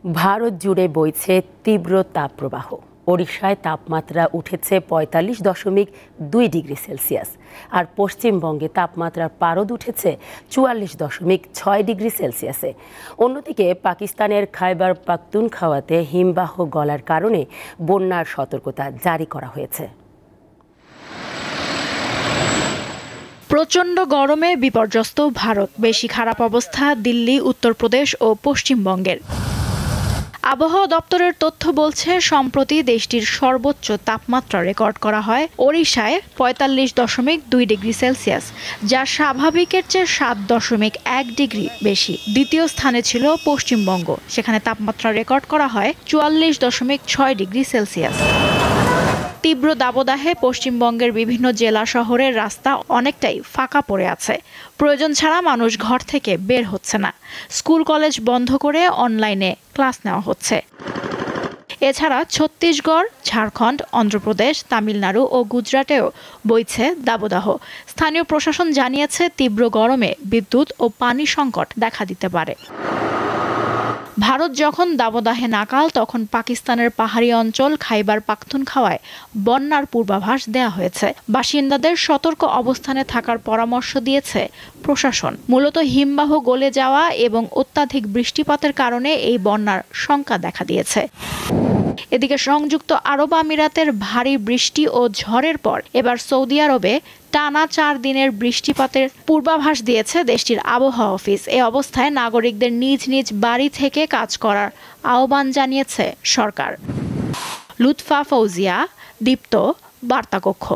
ভারত জুড়ে বইছে তীব্র তাপপ্রবাহ। ওড়িশায় তাপমাত্রা উঠেছে ৪৫.২ ডিগ্রি সেলসিয়াস, আর পশ্চিমবঙ্গে তাপমাত্রার পারদ উঠেছে ৪৪.৬ ডিগ্রি সেলসিয়াসে। অন্যদিকে পাকিস্তানের খাইবার পাখতুনখাওয়াতে হিমবাহ গলার কারণে বন্যার সতর্কতা জারি করা হয়েছে। প্রচণ্ড গরমে বিপর্যস্ত ভারত। বেশি খারাপ অবস্থা দিল্লি, উত্তরপ্রদেশ ও পশ্চিমবঙ্গের। আবহাওয়া দপ্তরের তথ্য বলছে, সম্প্রতি দেশটির সর্বোচ্চ তাপমাত্রা রেকর্ড করা হয় ওড়িশায় ৪৫.২ ডিগ্রি সেলসিয়াস, যা স্বাভাবিকের চেয়ে ৭.১ ডিগ্রি বেশি। দ্বিতীয় স্থানে ছিল পশ্চিমবঙ্গ, সেখানে তাপমাত্রা রেকর্ড করা হয় ৪৪.৬ ডিগ্রি সেলসিয়াস। তীব্র দাবদাহে পশ্চিমবঙ্গের বিভিন্ন জেলা শহরের রাস্তা অনেকটাই ফাঁকা পড়ে আছে। প্রয়োজন ছাড়া মানুষ ঘর থেকে বের হচ্ছে না। স্কুল কলেজ বন্ধ করে অনলাইনে ক্লাস নেওয়া হচ্ছে। এছাড়া ছত্তিশগড়, ঝাড়খণ্ড, অন্ধ্রপ্রদেশ, তামিলনাড়ু ও গুজরাটেও বইছে দাবদাহ। স্থানীয় প্রশাসন জানিয়েছে, তীব্র গরমে বিদ্যুৎ ও পানি সংকট দেখা দিতে পারে। ভারত যখন দাবদাহে নাকাল, তখন পাকিস্তানের পাহাড়ি অঞ্চল খাইবার পাখতুনখাওয়ায় বন্যার পূর্বাভাস দেয়া হয়েছে। বাসিন্দাদের সতর্ক অবস্থানে থাকার পরামর্শ দিয়েছে প্রশাসন। মূলত হিমবাহ গলে যাওয়া এবং অত্যাধিক বৃষ্টিপাতের কারণে এই বন্যার শঙ্কা দেখা দিয়েছে। এদিকে সংযুক্ত আরব আমিরাতের ভারী বৃষ্টি ও ঝড়ের পর এবার সৌদি আরবে টানা ৪ দিনের বৃষ্টিপাতের পূর্বাভাস দিয়েছে দেশটির আবহাওয়া অফিস। এ অবস্থায় নাগরিকদের নিজ নিজ বাড়ি থেকে কাজ করার আহ্বান জানিয়েছে সরকার। লুৎফা ফৌজিয়া, দীপ্ত, বার্তাকক্ষ।